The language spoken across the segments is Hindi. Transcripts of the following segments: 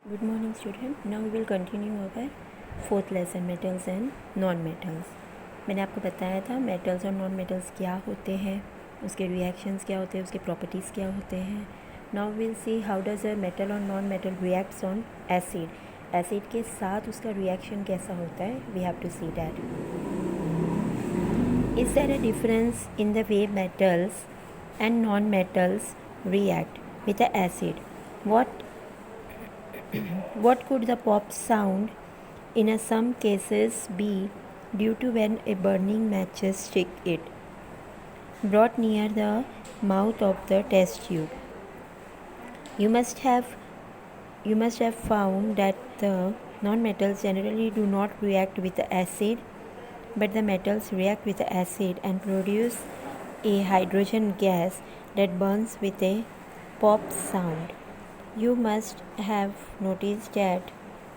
Good morning student. Now we will continue our fourth lesson metals and non metals. मैंने आपको बताया था metals और non metals क्या होते हैं, उसके reactions क्या होते हैं, उसके properties क्या होते हैं. Now we will see how does a metal or non metal reacts on acid. Acid के साथ उसका reaction कैसा होता है, we have to see that. Is there a difference in the way metals and non metals react with the acid? What could the pop sound in some cases be due to when a burning matches stick it brought near the mouth of the test tube? You must have found that the non-metals generally do not react with the acid, but the metals react with the acid and produce a hydrogen gas that burns with a pop sound. You must have noticed that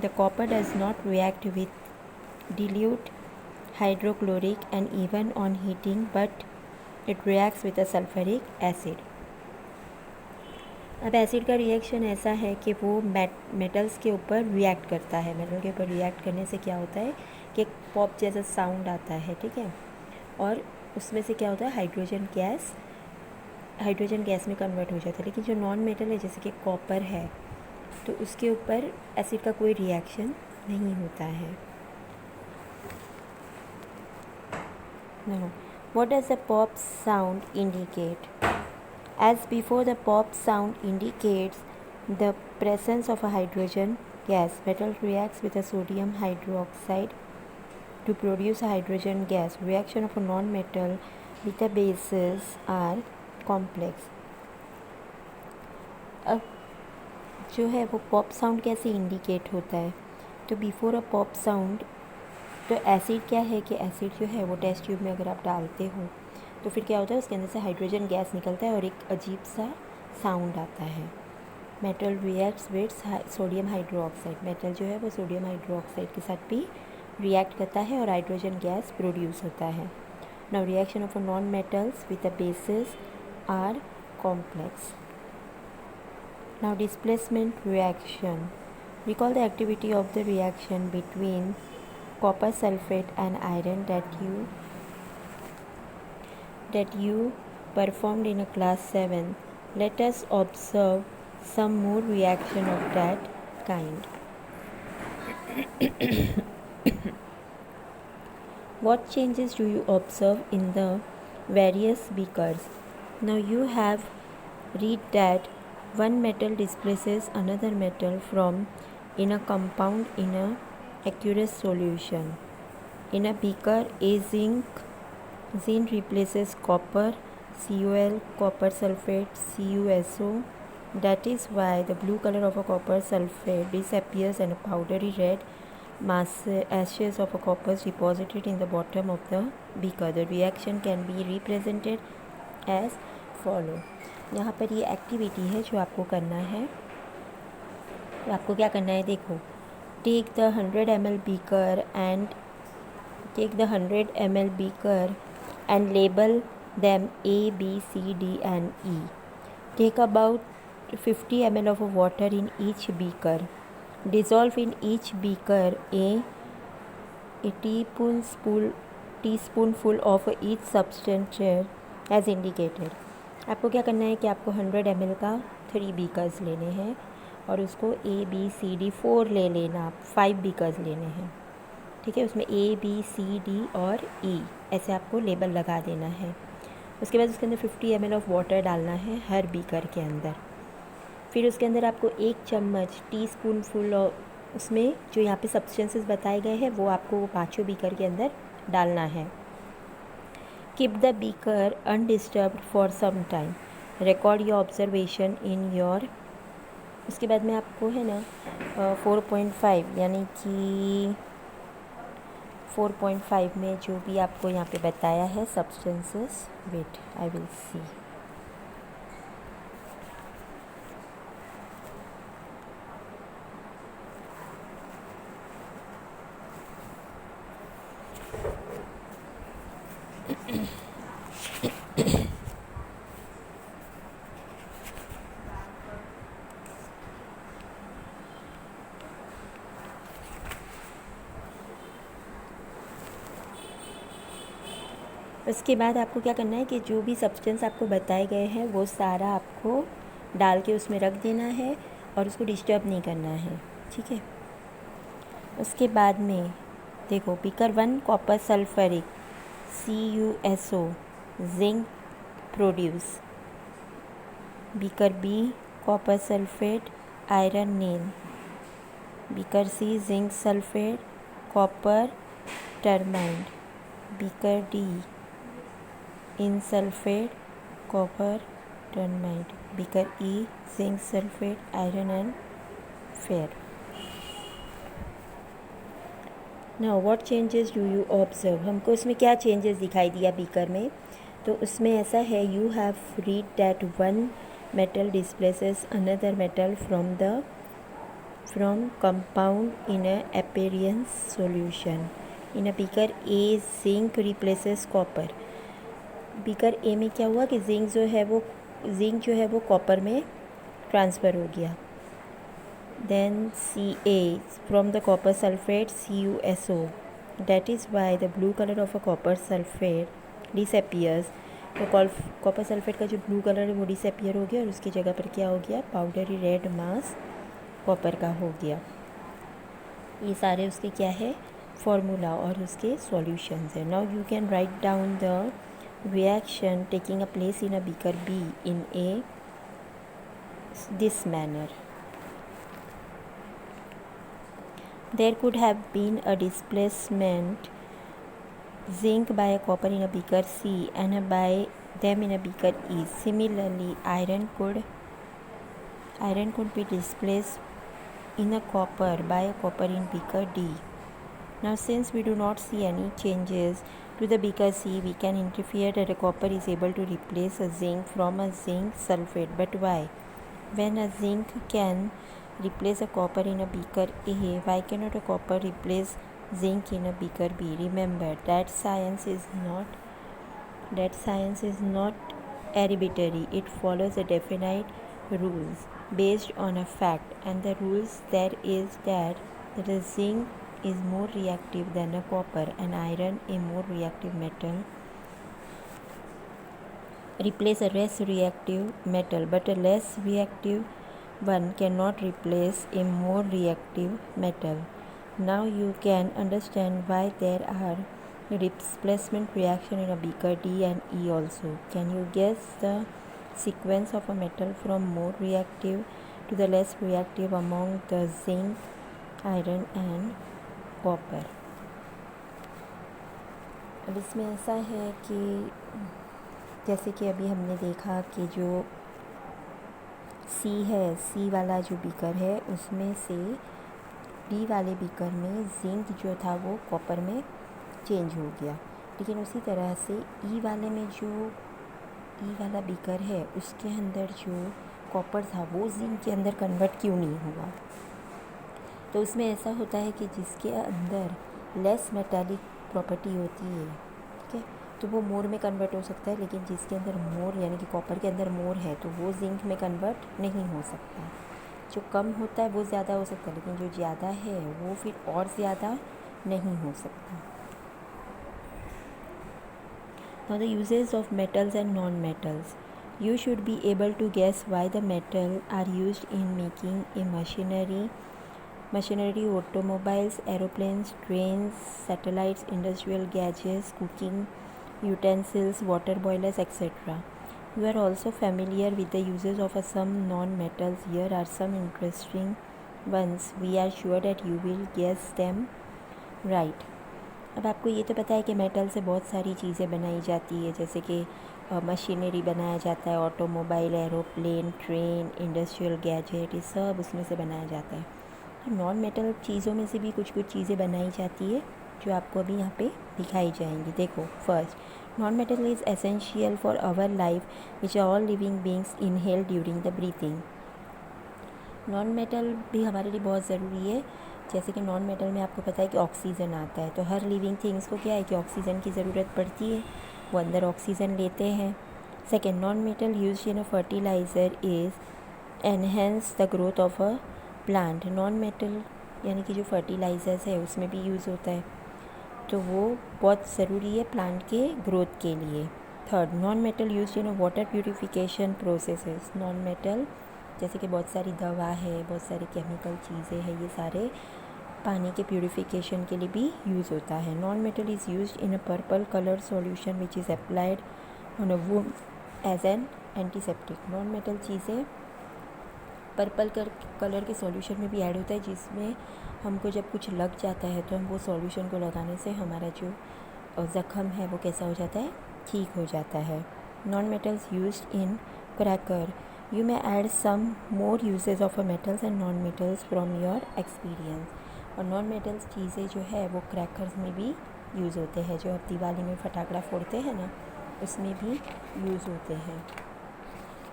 the copper does not react with dilute hydrochloric and even on heating, but it reacts with a sulfuric acid. अब एसिड का रिएक्शन ऐसा है कि वो मेटल्स के ऊपर रिएक्ट करता है. मेटल के ऊपर रिएक्ट करने से क्या होता है कि एक पॉप जैसा साउंड आता है, ठीक है, और उसमें से क्या होता है हाइड्रोजन गैस में कन्वर्ट हो जाता है. लेकिन जो नॉन मेटल है जैसे कि कॉपर है तो उसके ऊपर एसिड का कोई रिएक्शन नहीं होता है. Now, what does the pop sound indicate? As before, the pop sound indicates the presence of a hydrogen gas. Metal reacts with a sodium hydroxide to produce a hydrogen gas. Reaction of a non-metal with the bases are complex. अब जो है वो पॉप साउंड कैसे इंडिकेट होता है, तो बिफोर अ पॉप साउंड तो एसिड क्या है कि एसिड जो है वो टेस्ट ट्यूब में अगर आप डालते हो तो फिर क्या होता है उसके अंदर से हाइड्रोजन गैस निकलता है और एक अजीब सा साउंड आता है. Metal reacts with sodium hydroxide. Metal जो है वो सोडियम हाइड्रोक्साइड के साथ भी रिएक्ट करता है और हाइड्रोजन गैस प्रोड्यूस होता है. Now reaction of non metals with the bases are complex. Now displacement reaction. Recall the activity of the reaction between copper sulfate and iron that you performed in a class 7. Let us observe some more reaction of that kind. What changes do you observe in the various beakers? Now you have read that one metal displaces another metal from in a compound in a aqueous solution. In a beaker, zinc replaces copper, CuL, copper sulfate, CuSO. That is why the blue color of a copper sulfate disappears and a powdery red ashes of a copper is deposited in the bottom of the beaker. The reaction can be represented as follow. यहाँ पर ये एक्टिविटी है जो आपको करना है. तो आपको क्या करना है, देखो, take the 100 ml beaker and label them A, B, C, D and E. Take about 50 ml of water in each beaker. Dissolve in each beaker a teaspoonful of each substance as indicated. आपको क्या करना है कि आपको 100 ml का 3 बीकर्स लेने हैं और उसको A, B, C, D 4 ले लेना. आप 5 बीकर्स लेने हैं, ठीक है. उसमें A, B, C, D और E ऐसे आपको लेबल लगा देना है. उसके बाद उसके अंदर 50 ml ऑफ वाटर डालना है हर बीकर के अंदर. फिर उसके अंदर आपको 1 चम्मच टीस्पूनफुल उसमें जो यहाँ पे सब्सटेंसेस बताए गए हैं वो आपको वो 5 बीकर के अंदर डालना है. Keep the beaker undisturbed for some time. Record your observation in your. उसके बाद में आपको है ना 4.5 यानी कि 4.5 में जो भी आपको यहाँ पे बताया है substances, wait I will see. उसके बाद आपको क्या करना है कि जो भी सब्सटेंस आपको बताए गए हैं वो सारा आपको डाल के उसमें रख देना है और उसको डिस्टर्ब नहीं करना है, ठीक है। उसके बाद में देखो, beaker 1 copper sulphuric CuSO zinc produce, beaker B copper sulphate iron nail, beaker C zinc sulphate copper टर्माइड, बीकर D इन सल्फेट कॉपर टर्माइड, beaker E zinc sulphate iron and फेयर। Now what changes do you observe, हमको इसमें क्या चेंजेस दिखाई दिया बीकर में। तो उसमें ऐसा है, you have read that one metal displaces another metal from compound in a appearance solution. In a beaker A zinc replaces copper. Beaker A में क्या हुआ कि जिंक जो है वो कॉपर में ट्रांसफ़र हो गया। Then Ca from the copper sulfate CuSO. That is why the blue color of a copper sulfate disappears. तो कॉपर सल्फेट का जो ब्लू कलर है वो डिसअपियर हो गया और उसकी जगह पर क्या हो गया, पाउडरी रेड मास कॉपर का हो गया। ये सारे उसके क्या है, फॉर्मूला और उसके सॉल्यूशंस है। Now you can write down the reaction taking a place in a beaker B in this manner. There could have been a displacement zinc by a copper in a beaker C and by them in a beaker E. Similarly, iron could be displaced in a copper by a copper in beaker D. Now, since we do not see any changes to the beaker C, we can infer that a copper is able to replace a zinc from a zinc sulfate. But why? When a zinc can replace a copper in a beaker A, why cannot a copper replace zinc in a beaker B? Remember that science is not arbitrary. It follows a definite rules based on a fact, and the rules there is that the zinc is more reactive than a copper and iron a more reactive metal replace a less reactive metal, but a less reactive one cannot replace a more reactive metal. Now you can understand why there are displacement reaction in a beaker D and E also. Can you guess the sequence of a metal from more reactive to the less reactive among the zinc, iron and copper? अब इसमें ऐसा है कि जैसे कि अभी हमने देखा कि जो सी वाला जो बीकर है उसमें से डी वाले बीकर में जिंक जो था वो कॉपर में चेंज हो गया, लेकिन उसी तरह से ई वाले में जो ई वाला बीकर है उसके अंदर जो कॉपर था वो जिंक के अंदर कन्वर्ट क्यों नहीं हुआ। तो उसमें ऐसा होता है कि जिसके अंदर लेस मेटालिक प्रॉपर्टी होती है, ठीक है, तो वो मोर में कन्वर्ट हो सकता है, लेकिन जिसके अंदर मोर यानी कि कॉपर के अंदर मोर है तो वो जिंक में कन्वर्ट नहीं हो सकता। जो कम होता है वो ज़्यादा हो सकता है, लेकिन जो ज़्यादा है वो फिर और ज़्यादा नहीं हो सकता। Now the uses of metals and non-metals. You should be able to guess why the metal are used in making a machinery, automobiles, aeroplanes, trains, satellites, industrial gadgets, cooking utensils, water boilers, etc. You are also familiar with the uses of some non-metals. Here are some interesting ones. We are sure that you will guess them right. अब आपको ये तो पता है कि मेटल से बहुत सारी चीज़ें बनाई जाती है, जैसे कि मशीनरी बनाया जाता है, automobile, aeroplane, train, industrial gadget, ये सब उसमें से बनाया जाता है। तो नॉन मेटल चीज़ों में से भी कुछ चीज़ें बनाई जाती है जो आपको अभी यहाँ पे दिखाई जाएंगी। देखो, first, non metal is essential for our life which all living beings inhale during the breathing. Non metal भी हमारे लिए बहुत ज़रूरी है। जैसे कि नॉन मेटल में आपको पता है कि ऑक्सीजन आता है, तो हर लिविंग थिंग्स को क्या है कि ऑक्सीजन की ज़रूरत पड़ती है, वो अंदर ऑक्सीजन लेते हैं। Second, non metal use in a fertiliser is enhance the growth of a plant. Non metal यानी कि जो फर्टिलाइज़र्स है उसमें भी यूज़ होता है। तो वो बहुत ज़रूरी है प्लांट के ग्रोथ के लिए। Third, non metal use in water purification processes. Non metal जैसे कि बहुत सारी दवा है, बहुत सारी केमिकल चीज़ें हैं, ये सारे पानी के प्यूरिफिकेशन के लिए भी यूज़ होता है। Non metal is used in a purple colour solution which is applied on a wound as an antiseptic. Non metal चीज़ें पर्पल कलर के सॉल्यूशन में भी ऐड होता है, जिसमें हमको जब कुछ लग जाता है तो हम वो सॉल्यूशन को लगाने से हमारा जो ज़ख़म है वो कैसा हो जाता है, ठीक हो जाता है। Non metals used in cracker. You may add some more uses of a metals and non metals from your experience. और नॉन मेटल्स चीज़ें जो है वो क्रैकर्स में भी यूज़ होते हैं, जो आप दिवाली में फटाकड़ा फोड़ते हैं ना, उसमें भी यूज़ होते हैं।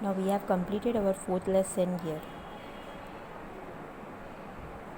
Now we have completed our fourth lesson here.